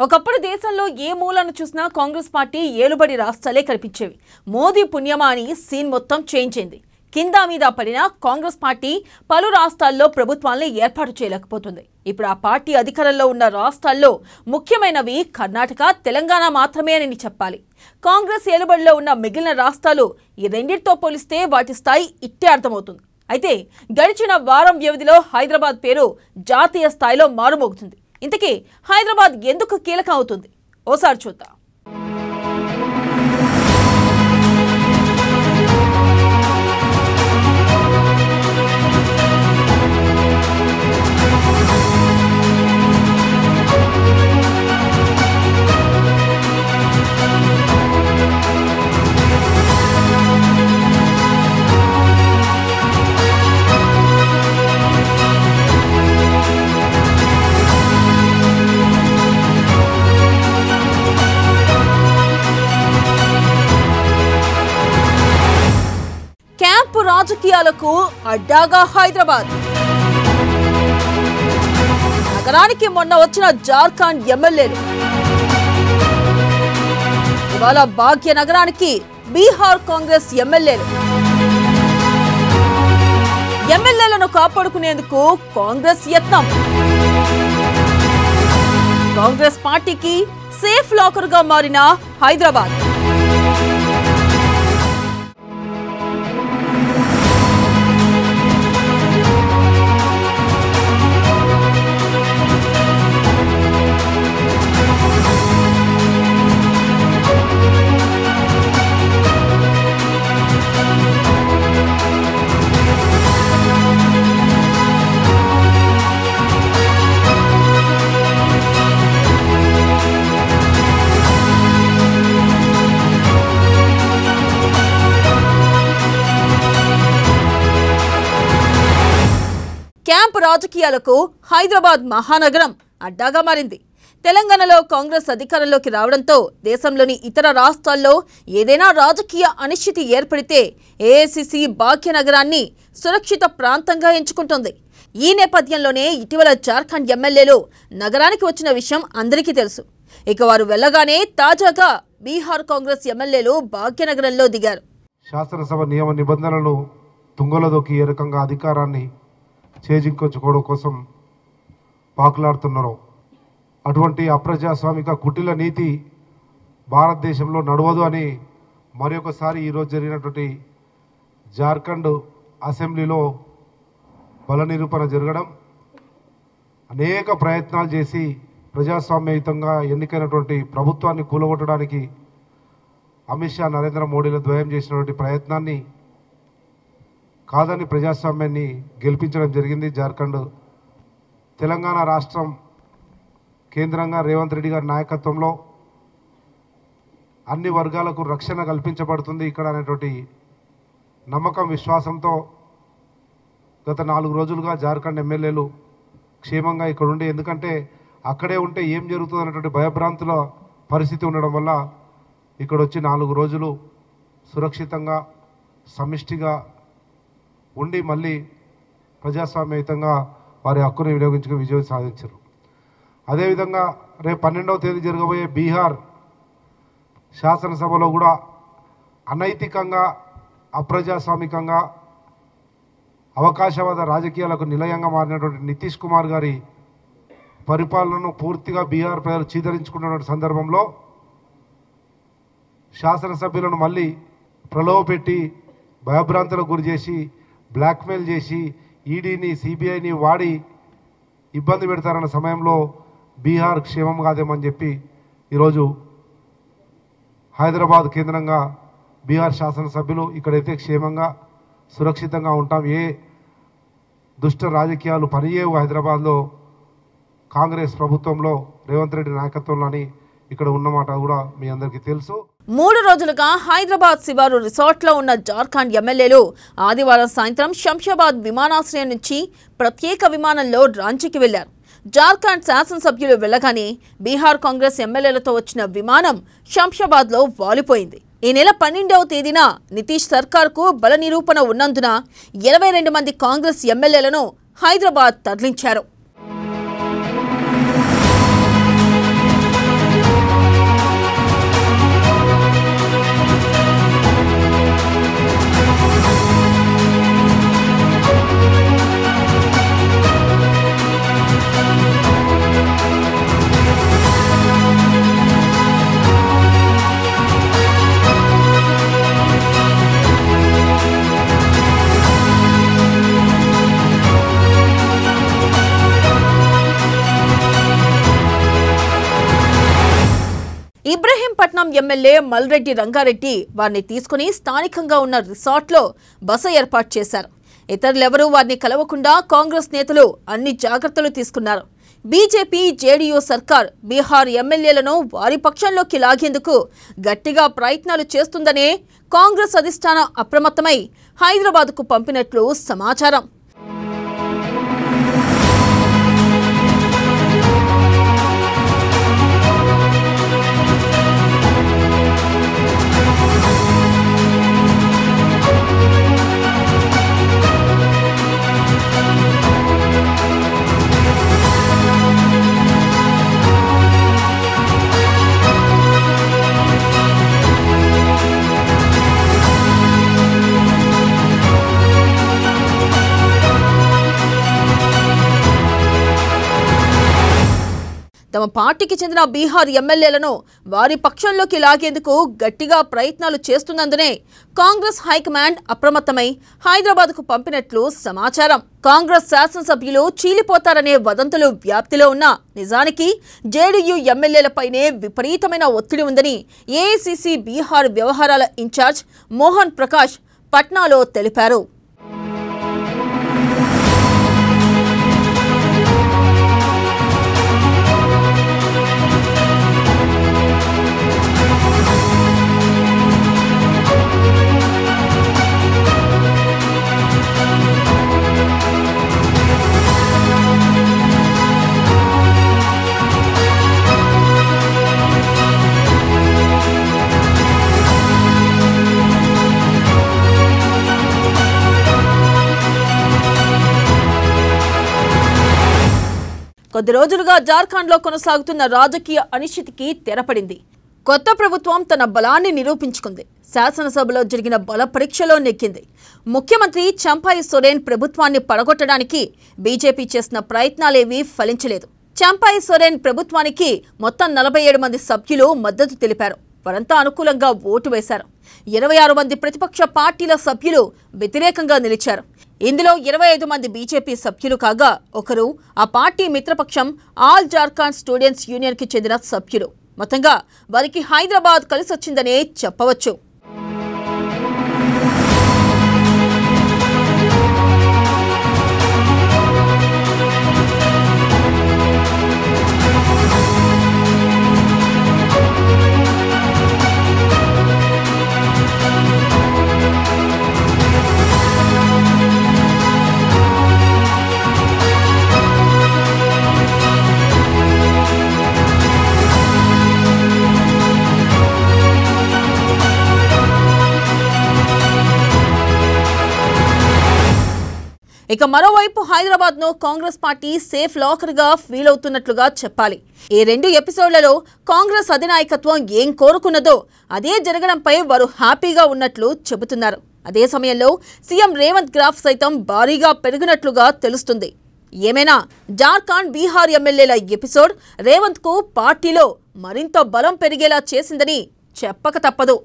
ఒకప్పుడు దేశంలో ఏ మూలను చూసినా కాంగ్రెస్ పార్టీ ఏలుబడి రాష్ట్రాలే కనిపించేవి. మోదీ పుణ్యమా అని సీన్ మొత్తం చేంజ్ అయింది. కింద మీద పడిన కాంగ్రెస్ పార్టీ పలు రాష్ట్రాల్లో ప్రభుత్వాలను ఏర్పాటు చేయలేకపోతుంది. ఇప్పుడు ఆ పార్టీ అధికారంలో ఉన్న రాష్ట్రాల్లో ముఖ్యమైనవి కర్ణాటక, తెలంగాణ మాత్రమే అని చెప్పాలి. కాంగ్రెస్ ఏలుబడిలో ఉన్న మిగిలిన రాష్ట్రాలు ఈ రెండింటితో పోలిస్తే వాటి స్థాయి ఇట్టే అర్థమవుతుంది. అయితే గడిచిన వారం వ్యవధిలో హైదరాబాద్ పేరు జాతీయ స్థాయిలో మారుమోగుతుంది. ఇంతకీ హైదరాబాద్ ఎందుకు కీలకం అవుతుంది? ఓసారి చూద్దాం. క్యాంపు రాజకీయాలకు అడ్డాగా హైదరాబాద్. నగరానికి మొన్న వచ్చిన జార్ఖండ్ ఎమ్మెల్యేలు ఇవాళ భాగ్య నగరానికి బీహార్ కాంగ్రెస్ ఎమ్మెల్యేలను కాపాడుకునేందుకు కాంగ్రెస్ యత్నం. కాంగ్రెస్ పార్టీకి సేఫ్ లాకర్ గా మారిన హైదరాబాద్. క్యాంపు రాజకీయాలకు హైదరాబాద్ మహానగరం అడ్డాగా మారింది. తెలంగాణలో కాంగ్రెస్ అధికారంలోకి రావడంతో దేశంలోని ఇతర రాష్ట్రాల్లో ఏదైనా రాజకీయ అనిశ్చితి ఏర్పడితే ఏఐసిసి భాగ్యనగరాన్ని సురక్షిత ప్రాంతంగా ఎంచుకుంటోంది. ఈ నేపథ్యంలోనే ఇటీవల జార్ఖండ్ ఎమ్మెల్యేలు నగరానికి వచ్చిన విషయం అందరికీ తెలుసు. ఇక వారు వెళ్లగానే తాజాగా బీహార్ కాంగ్రెస్ ఎమ్మెల్యేలు భాగ్యనగరంలో దిగారు. శాసనసభ నియమ నిబంధనలు తుంగలో దొక్కి ఏ రకంగా అధికారాన్ని చేజిక్కొచ్చుకోవడం కోసం పాకులాడుతున్నారు. అటువంటి అప్రజాస్వామిక కుటిల నీతి భారతదేశంలో నడవదు అని మరొకసారి ఈరోజు జరిగినటువంటి జార్ఖండ్ అసెంబ్లీలో బల నిరూపణ జరగడం, అనేక ప్రయత్నాలు చేసి ప్రజాస్వామ్యయుతంగా ఎన్నికైనటువంటి ప్రభుత్వాన్ని కూలగొట్టడానికి అమిత్ షా, నరేంద్ర మోడీల ద్వయం చేసినటువంటి ప్రయత్నాన్ని కాదని ప్రజాస్వామ్యాన్ని గెలిపించడం జరిగింది. జార్ఖండ్ తెలంగాణ రాష్ట్రం కేంద్రంగా రేవంత్ రెడ్డి గారి నాయకత్వంలో అన్ని వర్గాలకు రక్షణ కల్పించబడుతుంది ఇక్కడ అనేటువంటి నమ్మకం, విశ్వాసంతో గత 4 రోజులుగా జార్ఖండ్ ఎమ్మెల్యేలు క్షేమంగా ఇక్కడ ఉండి, ఎందుకంటే అక్కడే ఉంటే ఏం జరుగుతుంది అనేటువంటి భయభ్రాంతుల పరిస్థితి ఉండడం వల్ల ఇక్కడ వచ్చి 4 రోజులు సురక్షితంగా సమిష్టిగా ఉండి మళ్ళీ ప్రజాస్వామ్యయుతంగా వారి హక్కును వినియోగించుకుని విజయం సాధించారు. అదేవిధంగా రేపు 12వ తేదీ జరగబోయే బీహార్ శాసనసభలో కూడా అనైతికంగా, అప్రజాస్వామికంగా, అవకాశవాద రాజకీయాలకు నిలయంగా మారినటువంటి నితీష్ కుమార్ గారి పరిపాలనను పూర్తిగా బీహార్ ప్రజలు చీదరించుకున్నటువంటి సందర్భంలో శాసనసభ్యులను మళ్ళీ ప్రలోభపెట్టి భయభ్రాంతులకు గురి చేసి బ్లాక్మెయిల్ చేసి ఈడీని, సిబిఐని వాడి ఇబ్బంది పెడతారన్న సమయంలో బీహార్ క్షేమం కాదేమని చెప్పి ఈరోజు హైదరాబాద్ కేంద్రంగా బీహార్ శాసనసభ్యులు ఇక్కడైతే క్షేమంగా సురక్షితంగా ఉంటాం, ఏ దుష్ట రాజకీయాలు పనిచేయవు హైదరాబాద్లో కాంగ్రెస్ ప్రభుత్వంలో రేవంత్ రెడ్డి నాయకత్వంలోని ఇక్కడ ఉన్నమాట కూడా మీ అందరికీ తెలుసు. 3 రోజులుగా హైదరాబాద్ శివారు రిసార్ట్లో ఉన్న జార్ఖండ్ ఎమ్మెల్యేలు ఆదివారం సాయంత్రం శంషాబాద్ విమానాశ్రయం నుంచి ప్రత్యేక విమానంలో రాంచీకి వెళ్లారు. జార్ఖండ్ శాసనసభ్యులు వెళ్లగానే బీహార్ కాంగ్రెస్ ఎమ్మెల్యేలతో వచ్చిన విమానం శంషాబాద్లో వాలిపోయింది. ఈ నెల 12వ తేదీన నితీష్ సర్కార్కు బల నిరూపణ ఉన్నందున 22 మంది కాంగ్రెస్ ఎమ్మెల్యేలను హైదరాబాద్ తరలించారు. ఇబ్రహీంపట్నం ఎమ్మెల్యే మల్రెడ్డి రంగారెడ్డి వారిని తీసుకుని స్థానికంగా ఉన్న రిసార్ట్లో బస ఏర్పాటు చేశారు. ఇతరులెవరూ వారిని కలవకుండా కాంగ్రెస్ నేతలు అన్ని జాగ్రత్తలు తీసుకున్నారు. బీజేపీ జేడీయూ సర్కార్ బీహార్ ఎమ్మెల్యేలను వారి పక్షంలోకి లాగేందుకు గట్టిగా ప్రయత్నాలు చేస్తుందనే కాంగ్రెస్ అధిష్టానం అప్రమత్తమై హైదరాబాద్కు పంపినట్లు సమాచారం. తమ పార్టీకి చెందిన బీహార్ ఎమ్మెల్యేలను వారి పక్షంలోకి లాగేందుకు గట్టిగా ప్రయత్నాలు చేస్తున్నందునే కాంగ్రెస్ హైకమాండ్ అప్రమత్తమై హైదరాబాద్కు పంపినట్లు సమాచారం. కాంగ్రెస్ శాసనసభ్యులు చీలిపోతారనే వదంతులు వ్యాప్తిలో ఉన్న నిజానికి జేడీయూ ఎమ్మెల్యేలపైనే విపరీతమైన ఒత్తిడి ఉందని ఏఐసీసీ బీహార్ వ్యవహారాల ఇన్ఛార్జ్ మోహన్ ప్రకాష్ పట్నాలో తెలిపారు. కొద్ది రోజులుగా జార్ఖండ్లో కొనసాగుతున్న రాజకీయ అనిశ్చితికి తెరపడింది. కొత్త ప్రభుత్వం తన బలాన్ని నిరూపించుకుంది. శాసనసభలో జరిగిన బల పరీక్షలో నెగ్గింది. ముఖ్యమంత్రి చంపాయి సోరెన్ ప్రభుత్వాన్ని పడగొట్టడానికి బీజేపీ చేసిన ప్రయత్నాలేవీ ఫలించలేదు. చంపాయి సోరెన్ ప్రభుత్వానికి మొత్తం 47 మంది సభ్యులు మద్దతు తెలిపారు. వారంతా అనుకూలంగా ఓటు వేశారు. 26 మంది ప్రతిపక్ష పార్టీల సభ్యులు వ్యతిరేకంగా నిలిచారు. ఇందులో 25 మంది బీజేపీ సభ్యులు కాగా ఒకరు ఆ పార్టీ మిత్రపక్షం ఆల్ జార్ఖండ్ స్టూడెంట్స్ యూనియన్కి చెందిన సభ్యులు. మొత్తంగా వారికి హైదరాబాద్ కలిసొచ్చిందనే చెప్పవచ్చు. ఇక మరోవైపు హైదరాబాద్ ను కాంగ్రెస్ పార్టీ సేఫ్ లాకర్ గా ఫీల్ అవుతున్నట్లుగా చెప్పాలి. ఈ 2 ఎపిసోడ్లలో కాంగ్రెస్ అధినాయకత్వం ఏం కోరుకున్నదో అదే జరగడంపై వారు హ్యాపీగా ఉన్నట్లు చెబుతున్నారు. అదే సమయంలో సీఎం రేవంత్ గ్రాఫ్ సైతం భారీగా పెరిగినట్లుగా తెలుస్తుంది. ఏమైనా జార్ఖండ్ బీహార్ ఎమ్మెల్యేల ఎపిసోడ్ రేవంత్ కు పార్టీలో మరింత బలం పెరిగేలా చేసిందని చెప్పక తప్పదు.